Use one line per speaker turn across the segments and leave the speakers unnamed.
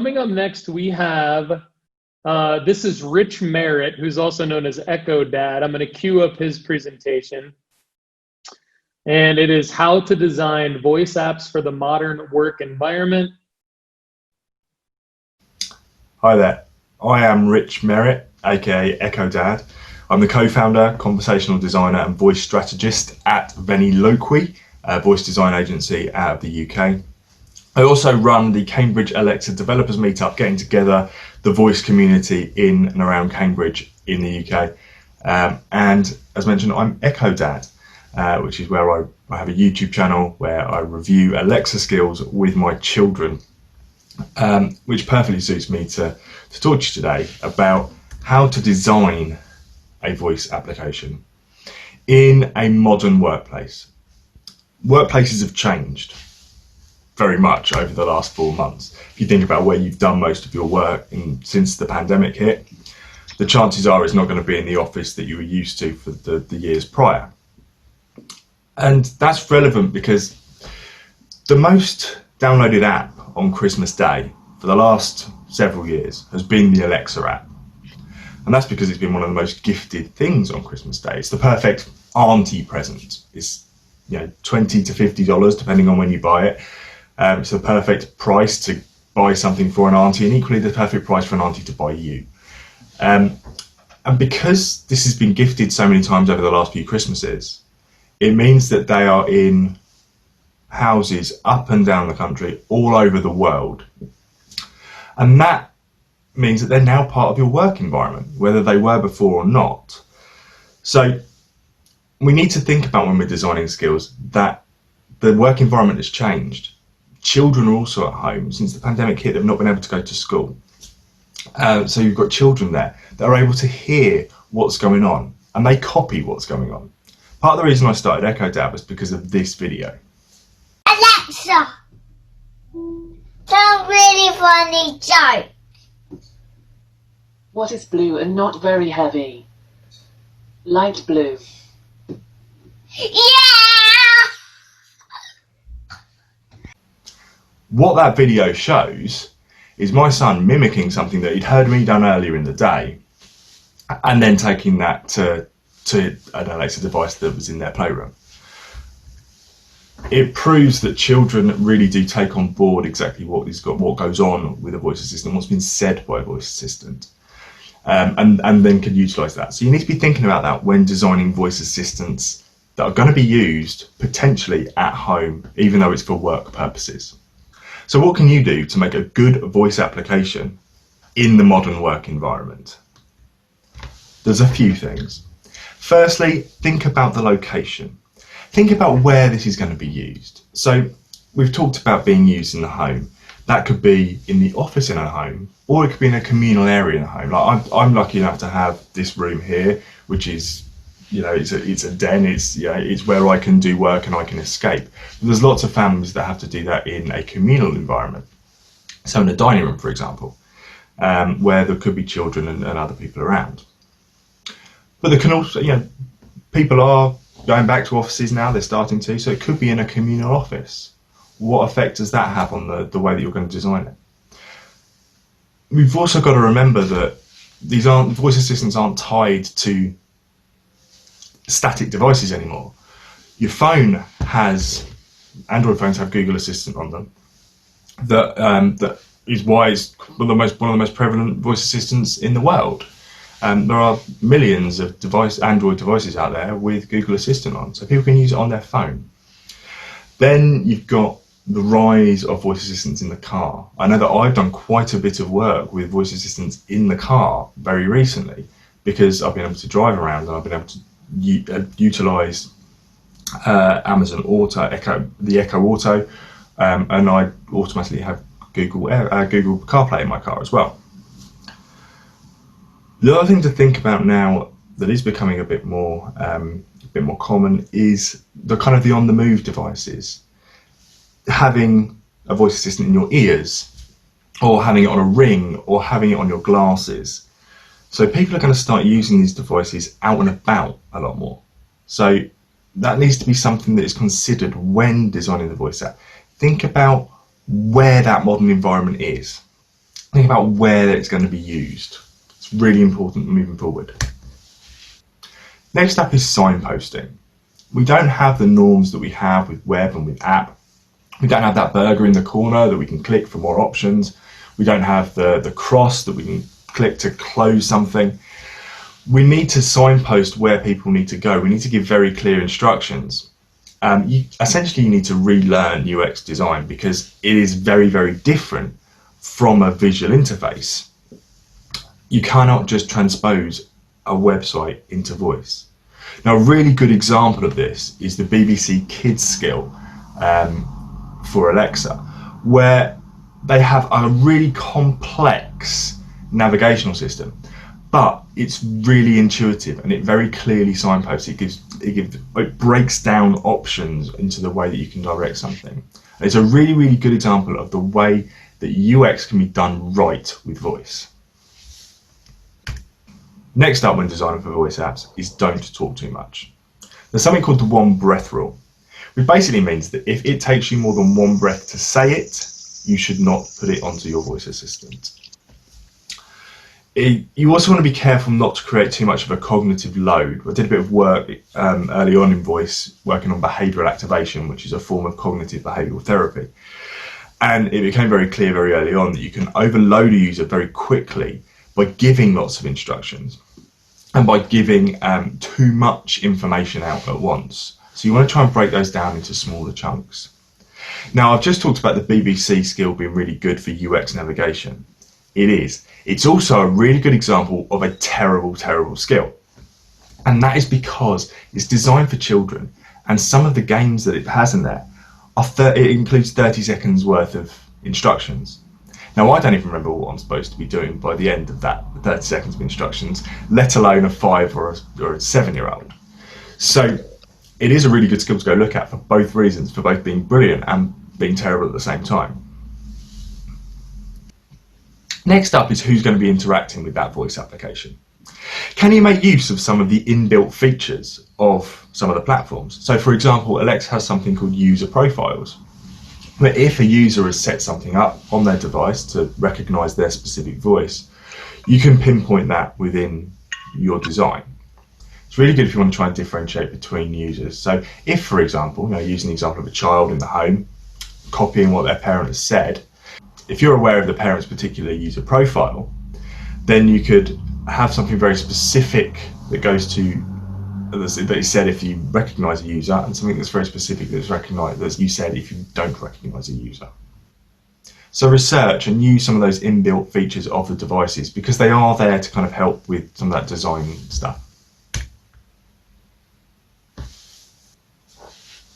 Coming up next, we have, this is Rich Merrett, who's also known as Echo Dad. I'm going to cue up his presentation. And it is how to design voice apps for the modern work environment.
Hi there, I am Rich Merrett, aka Echo Dad. I'm the co-founder, conversational designer and voice strategist at Veni Loqui, a voice design agency out of the UK. I also run the Cambridge Alexa Developers Meetup, getting together the voice community in and around Cambridge in the UK. And as mentioned, I'm Echo Dad, which is where I have a YouTube channel where I review Alexa skills with my children, which perfectly suits me to talk to you today about how to design a voice application in a modern workplace. Workplaces have changed very much over the last 4 months. If you think about where you've done most of your work since the pandemic hit, the chances are it's not going to be in the office that you were used to for the years prior. And that's relevant because the most downloaded app on Christmas Day for the last several years has been the Alexa app. And that's because it's been one of the most gifted things on Christmas Day. It's the perfect auntie present. It's $20 to $50 depending on when you buy it. It's the perfect price to buy something for an auntie, and equally the perfect price for an auntie to buy you. And because this has been gifted so many times over the last few Christmases, it means that they are in houses up and down the country, all over the world. And that means that they're now part of your work environment, whether they were before or not. So we need to think about, when we're designing skills, that the work environment has changed. Children are also at home. Since the pandemic hit, they've not been able to go to school. So you've got children there that are able to hear what's going on, and they copy what's going on. Part of the reason I started Echo Dad was because of this video.
Alexa, tell a really funny joke.
What is blue and not very heavy? Light blue.
Yeah!
What that video shows is my son mimicking something that he'd heard me done earlier in the day, and then taking that to an Alexa device that was in their playroom. It proves that children really do take on board exactly what goes on with a voice assistant, what's been said by a voice assistant, and then can utilise that. So you need to be thinking about that when designing voice assistants that are going to be used potentially at home, even though it's for work purposes. So what can you do to make a good voice application in the modern work environment? There's a few things. Firstly, think about the location. Think about where this is going to be used. So we've talked about being used in the home. That could be in the office in a home, or it could be in a communal area in a home. Like I'm lucky enough to have this room here, which is, it's a den. It's where I can do work and I can escape. But there's lots of families that have to do that in a communal environment. So in a dining room, for example, where there could be children and other people around. But there can also, people are going back to offices now, they're starting to, so it could be in a communal office. What effect does that have on the way that you're going to design it? We've also got to remember that voice assistants aren't tied to static devices anymore. Your phone Android phones have Google Assistant on them. That is why it's one of the most prevalent voice assistants in the world. There are millions of Android devices out there with Google Assistant on, so people can use it on their phone. Then you've got the rise of voice assistants in the car. I know that I've done quite a bit of work with voice assistants in the car very recently, because I've been able to drive around and I've been able to utilise Amazon Auto, the Echo Auto, and I automatically have Google CarPlay in my car as well. The other thing to think about now that is becoming a bit more common is the on-the-move devices. Having a voice assistant in your ears, or having it on a ring, or having it on your glasses. So people are going to start using these devices out and about a lot more. So that needs to be something that is considered when designing the voice app. Think about where that modern environment is. think about where it's going to be used. It's really important moving forward. Next up is signposting. We don't have the norms that we have with web and with app. We don't have that burger in the corner that we can click for more options. We don't have the cross that we can click to close something. We need to signpost where people need to go. We need to give very clear instructions. Essentially, you need to relearn UX design because it is very, very different from a visual interface. You cannot just transpose a website into voice. Now, a really good example of this is the BBC Kids skill for Alexa, where they have a really complex navigational system, but it's really intuitive and it very clearly signposts. It breaks down options into the way that you can direct something. And it's a really, really good example of the way that UX can be done right with voice. Next up when designing for voice apps is don't talk too much. There's something called the one breath rule, which basically means that if it takes you more than one breath to say it, you should not put it onto your voice assistant. You also want to be careful not to create too much of a cognitive load. I did a bit of work early on in voice, working on behavioural activation, which is a form of cognitive behavioural therapy. And it became very clear very early on that you can overload a user very quickly by giving lots of instructions and by giving too much information out at once. So you want to try and break those down into smaller chunks. Now, I've just talked about the BBC skill being really good for UX navigation. It is. It's also a really good example of a terrible, terrible skill. And that is because it's designed for children, and some of the games that it has in there, it includes 30 seconds worth of instructions. Now, I don't even remember what I'm supposed to be doing by the end of that 30 seconds of instructions, let alone a 5 or a 7-year-old. So it is a really good skill to go look at for both reasons, for both being brilliant and being terrible at the same time. Next up is who's going to be interacting with that voice application. Can you make use of some of the inbuilt features of some of the platforms? So for example, Alexa has something called user profiles, where if a user has set something up on their device to recognize their specific voice, you can pinpoint that within your design. It's really good if you want to try and differentiate between users. So if, for example, using the example of a child in the home, copying what their parent has said, if you're aware of the parent's particular user profile, then you could have something very specific that goes to, that is said if you recognize a user, and something that's very specific that's recognized, that you said if you don't recognize a user. So research and use some of those inbuilt features of the devices because they are there to kind of help with some of that design stuff.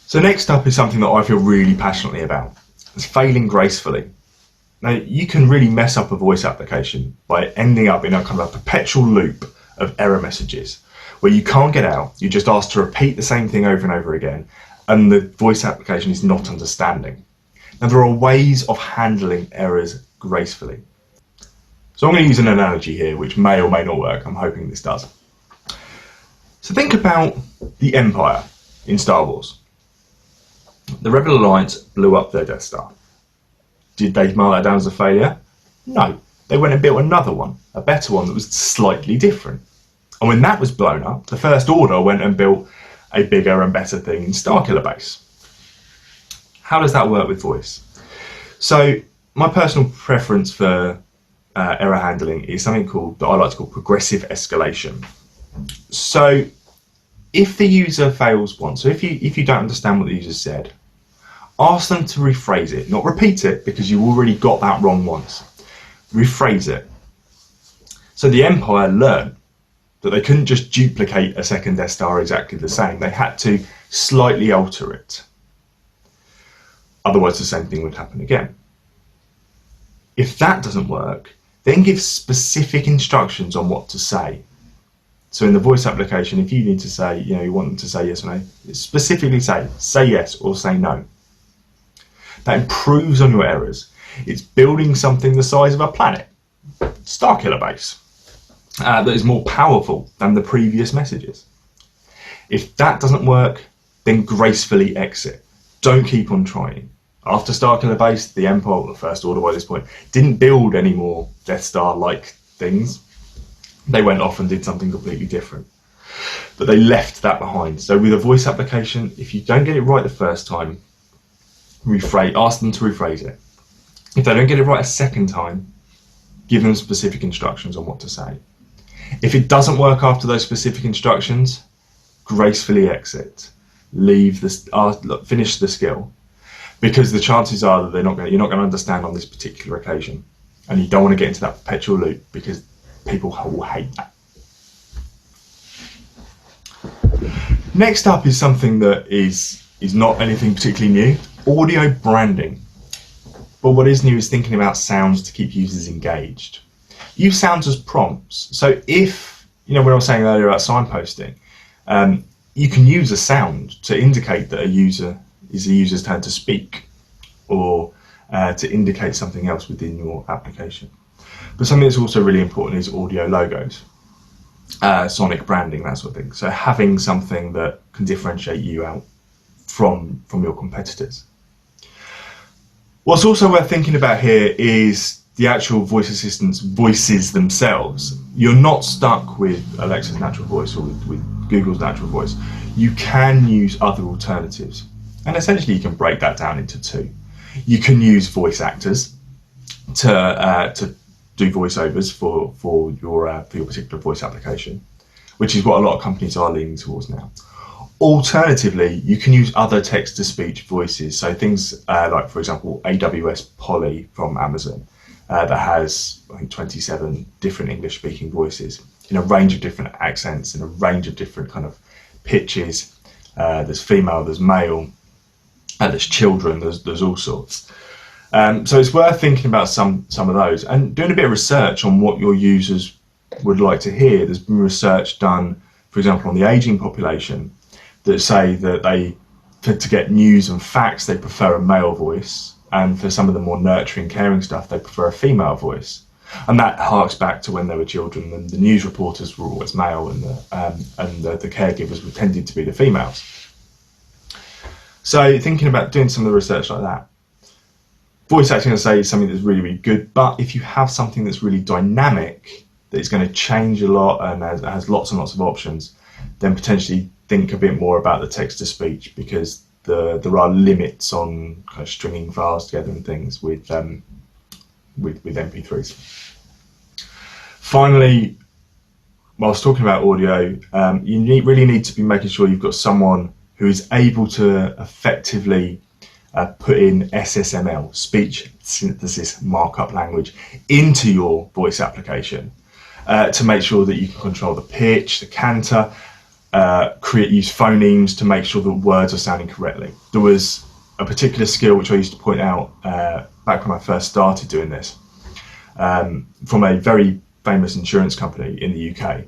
So next up is something that I feel really passionately about. It's failing gracefully. Now, you can really mess up a voice application by ending up in a kind of a perpetual loop of error messages where you can't get out, you're just asked to repeat the same thing over and over again, and the voice application is not understanding. Now, there are ways of handling errors gracefully. So I'm going to use an analogy here, which may or may not work. I'm hoping this does. So think about the Empire in Star Wars. The Rebel Alliance blew up their Death Star. Did they mark that down as a failure? No. They went and built another one, a better one that was slightly different. And when that was blown up, the First Order went and built a bigger and better thing in Starkiller Base. How does that work with voice? So my personal preference for error handling is something that I like to call progressive escalation. So if the user fails once, so if you don't understand what the user said, ask them to rephrase it, not repeat it because you already got that wrong once. Rephrase it. So the Empire learned that they couldn't just duplicate a second Death Star exactly the same. They had to slightly alter it. Otherwise the same thing would happen again. If that doesn't work, then give specific instructions on what to say. So in the voice application, if you need to say, you want them to say yes or no, specifically say yes or say no. That improves on your errors. It's building something the size of a planet, Starkiller Base, that is more powerful than the previous messages. If that doesn't work, then gracefully exit. Don't keep on trying. After Starkiller Base, the Empire, the First Order by this point, didn't build any more Death Star-like things. They went off and did something completely different. But they left that behind. So with a voice application, if you don't get it right the first time, ask them to rephrase it. If they don't get it right a second time, give them specific instructions on what to say. If it doesn't work after those specific instructions, gracefully exit. Finish the skill. Because the chances are that you're not going to understand on this particular occasion. And you don't want to get into that perpetual loop because people will hate that. Next up is something that is not anything particularly new, audio branding. But what is new is thinking about sounds to keep users engaged. Use sounds as prompts. So if, when I was saying earlier about signposting, you can use a sound to indicate that is a user's turn to speak, or to indicate something else within your application. But something that's also really important is audio logos, sonic branding, that sort of thing. So having something that can differentiate you out from your competitors. What's also worth thinking about here is the actual voice assistant's voices themselves. You're not stuck with Alexa's natural voice or with Google's natural voice. You can use other alternatives. And essentially you can break that down into two. You can use voice actors to do voiceovers for your particular voice application, which is what a lot of companies are leaning towards now. Alternatively, you can use other text-to-speech voices. So things like, for example, AWS Polly from Amazon that has, I think, 27 different English-speaking voices in a range of different accents and a range of different kind of pitches. There's female, there's male, there's children, there's all sorts. So it's worth thinking about some of those and doing a bit of research on what your users would like to hear. There's been research done, for example, on the aging population that say that to get news and facts, they prefer a male voice, and for some of the more nurturing, caring stuff, they prefer a female voice. And that harks back to when they were children, when the news reporters were always male and the caregivers were tended to be the females. So thinking about doing some of the research like that. Voice acting, I say, is something that's really, really good, but if you have something that's really dynamic, that is going to change a lot and has lots and lots of options, then potentially think a bit more about the text-to-speech, because there are limits on kind of stringing files together and things with MP3s. Finally, whilst talking about audio, you really need to be making sure you've got someone who is able to effectively put in SSML, speech synthesis markup language, into your voice application to make sure that you can control the pitch, the canter, use phonemes to make sure that words are sounding correctly. There was a particular skill which I used to point out back when I first started doing this, from a very famous insurance company in the UK,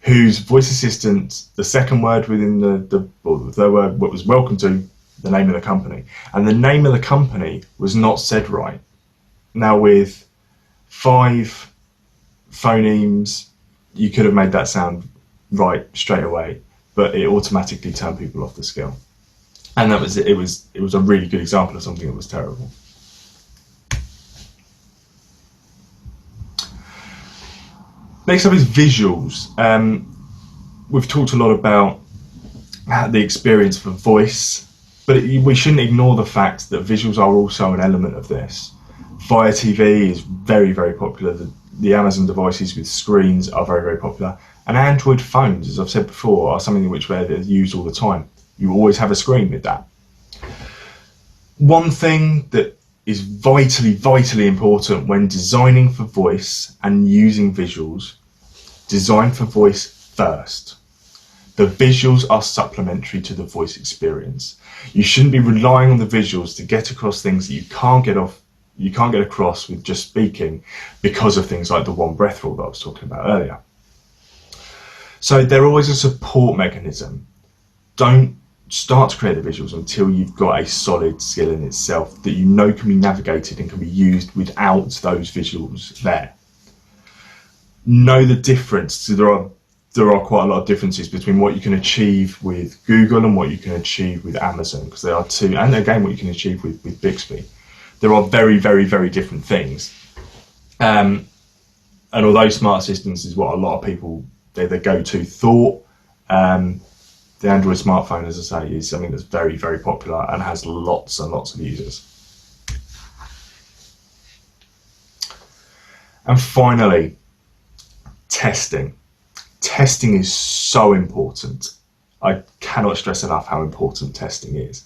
whose voice assistant, the second word within the word what was welcome to, the name of the company, and the name of the company was not said right. Now with 5 phonemes, you could have made that sound right straight away, but it automatically turned people off the skill. And that was it. It was a really good example of something that was terrible. Next up is visuals. We've talked a lot about the experience for voice, but we shouldn't ignore the fact that visuals are also an element of this. Fire TV is very, very popular. The Amazon devices with screens are very, very popular. And Android phones, as I've said before, are something which they're used all the time. You always have a screen with that. One thing that is vitally, vitally important when designing for voice and using visuals, design for voice first. The visuals are supplementary to the voice experience. You shouldn't be relying on the visuals to get across things that you can't get across with just speaking, because of things like the one breath rule that I was talking about earlier. So they're always a support mechanism. Don't start to create the visuals until you've got a solid skill in itself that you know can be navigated and can be used without those visuals there. Know the difference. So there are there are quite a lot of differences between what you can achieve with Google and what you can achieve with Amazon, because they are two, and again what you can achieve with Bixby. There are very, very, very different things. And although smart assistants is what a lot of people, they're the go-to thought, the Android smartphone, as I say, is something that's very, very popular and has lots and lots of users. And finally, testing. Testing is so important. I cannot stress enough how important testing is.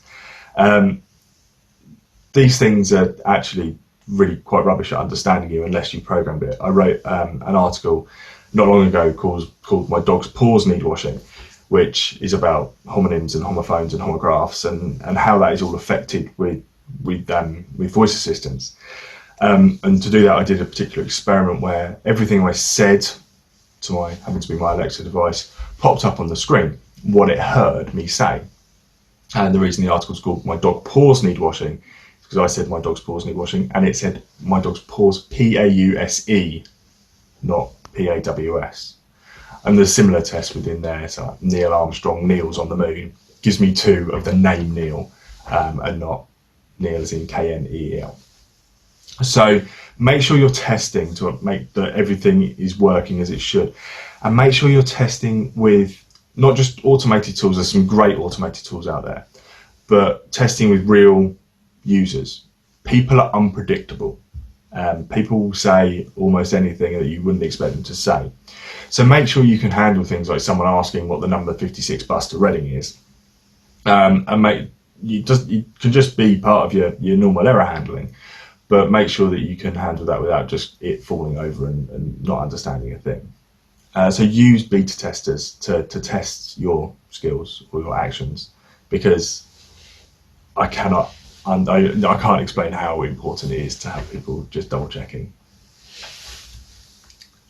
These things are actually really quite rubbish at understanding you unless you programmed it. I wrote an article not long ago called My Dog's Paws Need Washing, which is about homonyms and homophones and homographs and how that is all affected with voice assistants. And to do that, I did a particular experiment where everything I said to happened to be my Alexa device popped up on the screen, what it heard me say. And the reason the article is called My Dog Paws Need Washing is because I said my dog's paws need washing, and it said my dog's paws, P-A-U-S-E, not P-A-W-S. And there's similar tests within there. So like Neil Armstrong kneels on the moon gives me 2 of the name Neil, and not Neil as in K-N-E-E-L. So make sure you're testing to make that everything is working as it should, and make sure you're testing with not just automated tools. There's some great automated tools out there, but testing with real users. People are unpredictable. People will say almost anything that you wouldn't expect them to say. So make sure you can handle things like someone asking what the number 56 bus to Reading is, and you can just be part of your normal error handling, but make sure that you can handle that without just it falling over and not understanding a thing. So use beta testers to test your skills or your actions, because I can't explain how important it is to have people just double checking.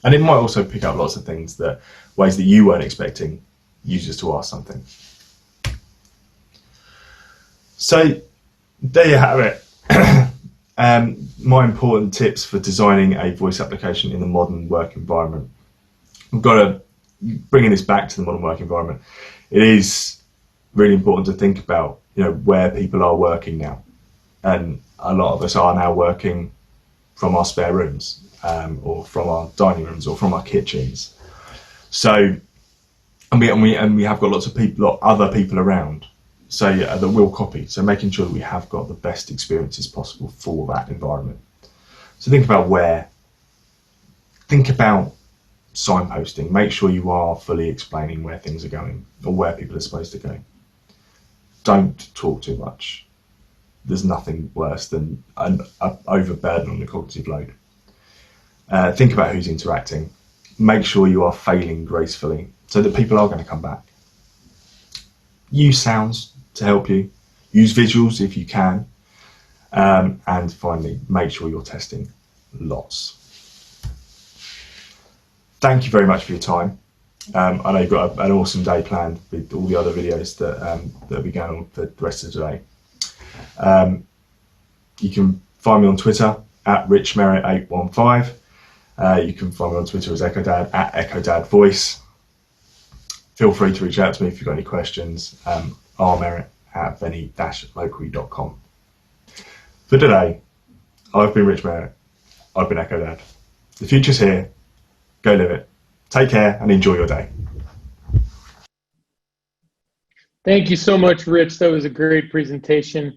And it might also pick up lots of things ways that you weren't expecting users to ask something. So there you have it. My important tips for designing a voice application in the modern work environment. We've got to bringing this back to the modern work environment. It is really important to think about, where people are working now, and a lot of us are now working from our spare rooms, or from our dining rooms, or from our kitchens. So, and we have got lots of people, other people around, so that will copy. So making sure that we have got the best experiences possible for that environment. So think about think about signposting. Make sure you are fully explaining where things are going or where people are supposed to go. Don't talk too much. There's nothing worse than an overburden on the cognitive load. Think about who's interacting. Make sure you are failing gracefully so that people are going to come back. Use sounds to help you. Use visuals if you can. And finally, make sure you're testing lots. Thank you very much for your time. I know you've got an awesome day planned with all the other videos that'll be going on for the rest of the day. You can find me on Twitter at richmerrett815. You can find me on Twitter as EchoDad at EchoDadVoice. Feel free to reach out to me if you've got any questions. Merrett at Veni-Loqui.com. For today, I've been Rich Merrett. I've been EchoDad. The future's here. Go live it. Take care and enjoy your day.
Thank you so much, Rich. That was a great presentation.